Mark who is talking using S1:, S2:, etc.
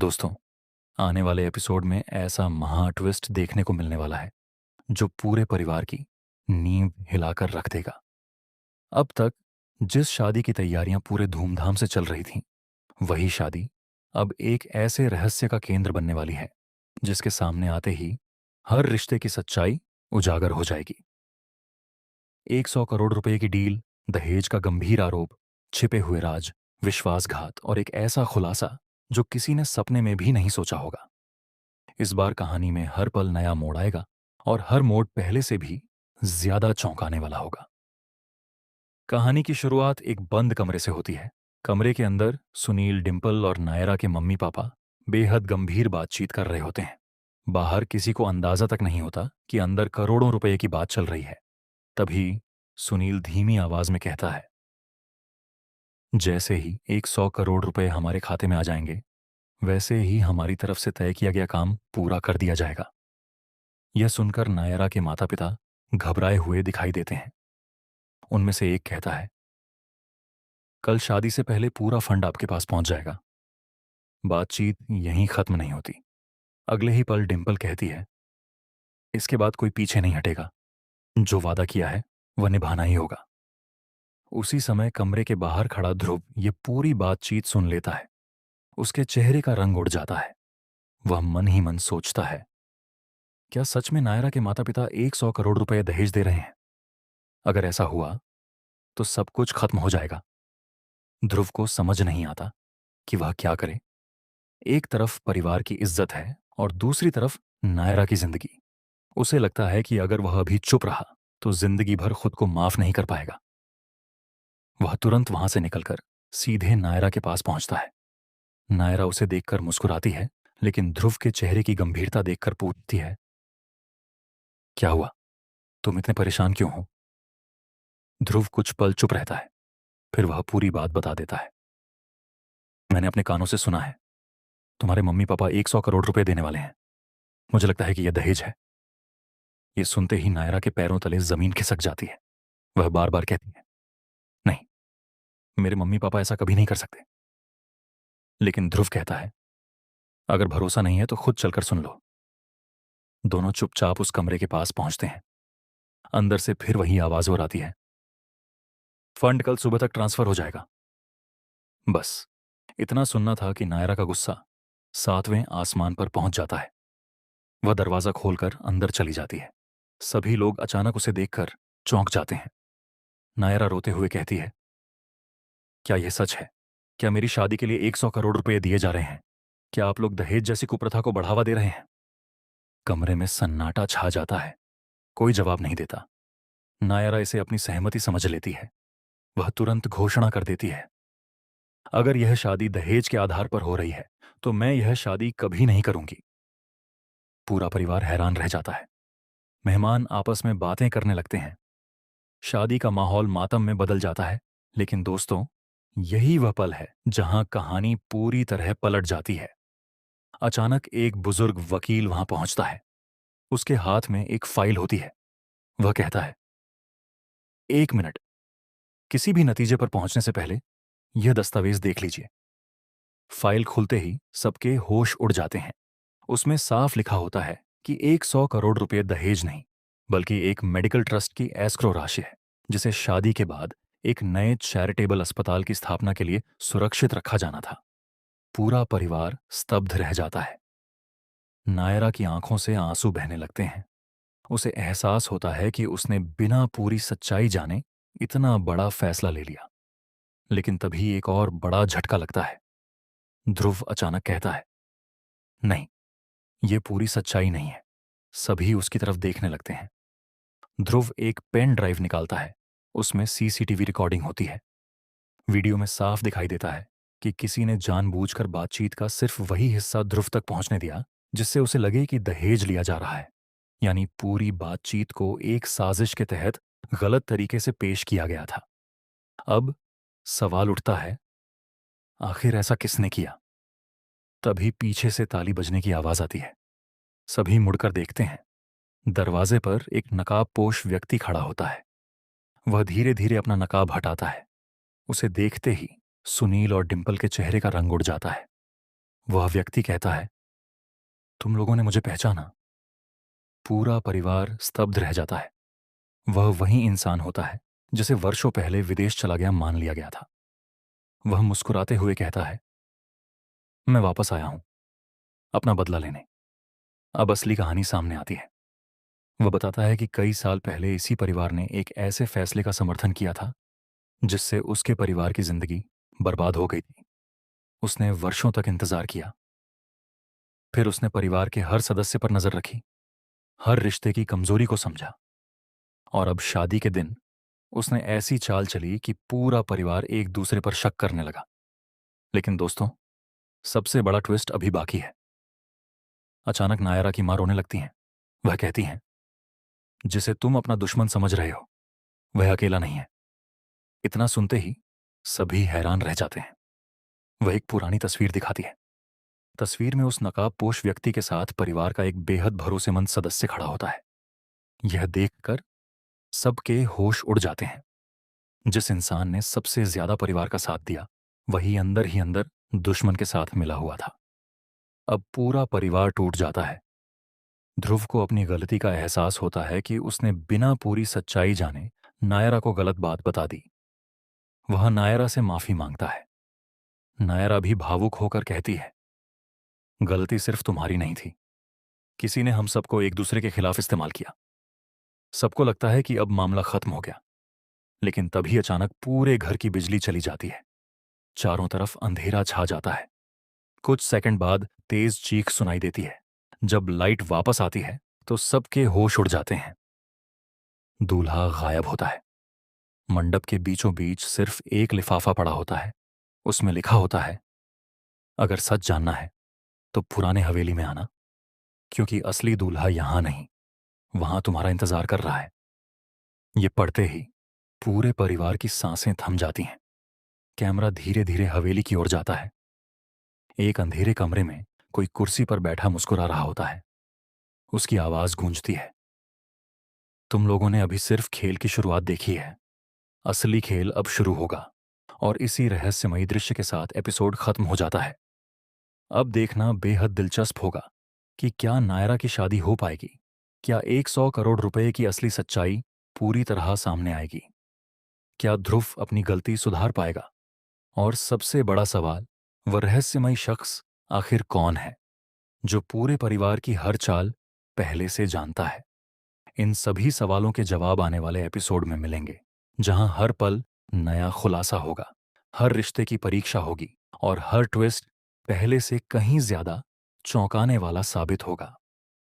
S1: दोस्तों, आने वाले एपिसोड में ऐसा महा ट्विस्ट देखने को मिलने वाला है जो पूरे परिवार की नींव हिलाकर रख देगा। अब तक जिस शादी की तैयारियां पूरे धूमधाम से चल रही थीं, वही शादी अब एक ऐसे रहस्य का केंद्र बनने वाली है जिसके सामने आते ही हर रिश्ते की सच्चाई उजागर हो जाएगी। 100 करोड़ रुपए की डील, दहेज का गंभीर आरोप, छिपे हुए राज, विश्वासघात और एक ऐसा खुलासा जो किसी ने सपने में भी नहीं सोचा होगा। इस बार कहानी में हर पल नया मोड़ आएगा और हर मोड़ पहले से भी ज्यादा चौंकाने वाला होगा। कहानी की शुरुआत एक बंद कमरे से होती है। कमरे के अंदर सुनील, डिंपल और नायरा के मम्मी पापा बेहद गंभीर बातचीत कर रहे होते हैं। बाहर किसी को अंदाजा तक नहीं होता कि अंदर करोड़ों रुपए की बात चल रही है। तभी सुनील धीमी आवाज में कहता है, जैसे ही 100 करोड़ रुपए हमारे खाते में आ जाएंगे, वैसे ही हमारी तरफ से तय किया गया काम पूरा कर दिया जाएगा। यह सुनकर नायरा के माता पिता घबराए हुए दिखाई देते हैं। उनमें से एक कहता है, कल शादी से पहले पूरा फंड आपके पास पहुंच जाएगा। बातचीत यहीं खत्म नहीं होती। अगले ही पल डिंपल कहती है, इसके बाद कोई पीछे नहीं हटेगा। जो वादा किया है वह निभाना ही होगा। उसी समय कमरे के बाहर खड़ा ध्रुव ये पूरी बातचीत सुन लेता है। उसके चेहरे का रंग उड़ जाता है। वह मन ही मन सोचता है, क्या सच में नायरा के माता पिता 100 करोड़ रुपए दहेज दे रहे हैं? अगर ऐसा हुआ तो सब कुछ खत्म हो जाएगा। ध्रुव को समझ नहीं आता कि वह क्या करे। एक तरफ परिवार की इज्जत है और दूसरी तरफ नायरा की जिंदगी। उसे लगता है कि अगर वह अभी चुप रहा तो जिंदगी भर खुद को माफ नहीं कर पाएगा। वह तुरंत वहां से निकलकर सीधे नायरा के पास पहुंचता है। नायरा उसे देखकर मुस्कुराती है, लेकिन ध्रुव के चेहरे की गंभीरता देखकर पूछती है, क्या हुआ? तुम इतने परेशान क्यों हो? ध्रुव कुछ पल चुप रहता है, फिर वह पूरी बात बता देता है। मैंने अपने कानों से सुना है, तुम्हारे मम्मी पापा 100 करोड़ रुपए देने वाले हैं। मुझे लगता है कि यह दहेज है। ये सुनते ही नायरा के पैरों तले जमीन खिसक जाती है। वह बार बार कहती है, नहीं, मेरे मम्मी पापा ऐसा कभी नहीं कर सकते। लेकिन ध्रुव कहता है, अगर भरोसा नहीं है तो खुद चलकर सुन लो। दोनों चुपचाप उस कमरे के पास पहुंचते हैं। अंदर से फिर वही आवाज और आती है, फंड कल सुबह तक ट्रांसफर हो जाएगा। बस इतना सुनना था कि नायरा का गुस्सा 7वें आसमान पर पहुंच जाता है। वह दरवाजा खोलकर अंदर चली जाती है। सभी लोग अचानक उसे देखकर चौंक जाते हैं। नायरा रोते हुए कहती है, क्या यह सच है? क्या मेरी शादी के लिए 100 करोड़ रुपए दिए जा रहे हैं? क्या आप लोग दहेज जैसी कुप्रथा को बढ़ावा दे रहे हैं? कमरे में सन्नाटा छा जाता है। कोई जवाब नहीं देता। नायरा इसे अपनी सहमति समझ लेती है। वह तुरंत घोषणा कर देती है, अगर यह शादी दहेज के आधार पर हो रही है तो मैं यह शादी कभी नहीं करूंगी। पूरा परिवार हैरान रह जाता है। मेहमान आपस में बातें करने लगते हैं। शादी का माहौल मातम में बदल जाता है। लेकिन दोस्तों, यही वह पल है जहां कहानी पूरी तरह पलट जाती है। अचानक एक बुजुर्ग वकील वहां पहुंचता है। उसके हाथ में एक फाइल होती है। वह कहता है, एक मिनट, किसी भी नतीजे पर पहुंचने से पहले यह दस्तावेज देख लीजिए। फाइल खुलते ही सबके होश उड़ जाते हैं। उसमें साफ लिखा होता है कि 100 करोड़ रुपए दहेज नहीं, बल्कि एक मेडिकल ट्रस्ट की एस्क्रो राशि है, जिसे शादी के बाद एक नए चैरिटेबल अस्पताल की स्थापना के लिए सुरक्षित रखा जाना था। पूरा परिवार स्तब्ध रह जाता है। नायरा की आंखों से आंसू बहने लगते हैं। उसे एहसास होता है कि उसने बिना पूरी सच्चाई जाने इतना बड़ा फैसला ले लिया। लेकिन तभी एक और बड़ा झटका लगता है। ध्रुव अचानक कहता है, नहीं, ये पूरी सच्चाई नहीं है। सभी उसकी तरफ देखने लगते हैं। ध्रुव एक पेन ड्राइव निकालता है। उसमें सीसीटीवी रिकॉर्डिंग होती है। वीडियो में साफ दिखाई देता है कि किसी ने जानबूझकर बातचीत का सिर्फ वही हिस्सा ध्रुव तक पहुंचने दिया जिससे उसे लगे कि दहेज लिया जा रहा है। यानी पूरी बातचीत को एक साजिश के तहत गलत तरीके से पेश किया गया था। अब सवाल उठता है, आखिर ऐसा किसने किया? तभी पीछे से ताली बजने की आवाज आती है। सभी मुड़कर देखते हैं। दरवाजे पर एक नकाबपोश व्यक्ति खड़ा होता है। वह धीरे धीरे अपना नकाब हटाता है। उसे देखते ही सुनील और डिंपल के चेहरे का रंग उड़ जाता है। वह व्यक्ति कहता है, तुम लोगों ने मुझे पहचाना। पूरा परिवार स्तब्ध रह जाता है। वह वही इंसान होता है जिसे वर्षों पहले विदेश चला गया मान लिया गया था। वह मुस्कुराते हुए कहता है, मैं वापस आया हूं अपना बदला लेने। अब असली कहानी सामने आती है। वह बताता है कि कई साल पहले इसी परिवार ने एक ऐसे फैसले का समर्थन किया था जिससे उसके परिवार की जिंदगी बर्बाद हो गई थी। उसने वर्षों तक इंतजार किया। फिर उसने परिवार के हर सदस्य पर नजर रखी, हर रिश्ते की कमजोरी को समझा, और अब शादी के दिन उसने ऐसी चाल चली कि पूरा परिवार एक दूसरे पर शक करने लगा। लेकिन दोस्तों, सबसे बड़ा ट्विस्ट अभी बाकी है। अचानक नायरा की मां रोने लगती हैं। वह कहती हैं, जिसे तुम अपना दुश्मन समझ रहे हो वह अकेला नहीं है। इतना सुनते ही सभी हैरान रह जाते हैं। वह एक पुरानी तस्वीर दिखाती है। तस्वीर में उस नकाबपोश व्यक्ति के साथ परिवार का एक बेहद भरोसेमंद सदस्य खड़ा होता है। यह देखकर सबके होश उड़ जाते हैं। जिस इंसान ने सबसे ज्यादा परिवार का साथ दिया, वही अंदर ही अंदर दुश्मन के साथ मिला हुआ था। अब पूरा परिवार टूट जाता है। ध्रुव को अपनी गलती का एहसास होता है कि उसने बिना पूरी सच्चाई जाने नायरा को गलत बात बता दी। वह नायरा से माफी मांगता है। नायरा भी भावुक होकर कहती है, गलती सिर्फ तुम्हारी नहीं थी। किसी ने हम सबको एक दूसरे के खिलाफ इस्तेमाल किया। सबको लगता है कि अब मामला खत्म हो गया, लेकिन तभी अचानक पूरे घर की बिजली चली जाती है। चारों तरफ अंधेरा छा जाता है। कुछ सेकंड बाद तेज चीख सुनाई देती है। जब लाइट वापस आती है तो सबके होश उड़ जाते हैं। दूल्हा गायब होता है। मंडप के बीचों बीच सिर्फ एक लिफाफा पड़ा होता है। उसमें लिखा होता है, अगर सच जानना है तो पुराने हवेली में आना, क्योंकि असली दूल्हा यहां नहीं, वहां तुम्हारा इंतजार कर रहा है। ये पढ़ते ही पूरे परिवार की सांसें थम जाती हैं। कैमरा धीरे धीरे हवेली की ओर जाता है। एक अंधेरे कमरे में कोई कुर्सी पर बैठा मुस्कुरा रहा होता है। उसकी आवाज गूंजती है, तुम लोगों ने अभी सिर्फ खेल की शुरुआत देखी है। असली खेल अब शुरू होगा। और इसी रहस्यमयी दृश्य के साथ एपिसोड खत्म हो जाता है। अब देखना बेहद दिलचस्प होगा कि क्या नायरा की शादी हो पाएगी। क्या 100 करोड़ रुपए की असली सच्चाई पूरी तरह सामने आएगी। क्या ध्रुव अपनी गलती सुधार पाएगा। और सबसे बड़ा सवाल, वह रहस्यमयी शख्स आखिर कौन है जो पूरे परिवार की हर चाल पहले से जानता है। इन सभी सवालों के जवाब आने वाले एपिसोड में मिलेंगे, जहां हर पल नया खुलासा होगा, हर रिश्ते की परीक्षा होगी और हर ट्विस्ट पहले से कहीं ज्यादा चौंकाने वाला साबित होगा।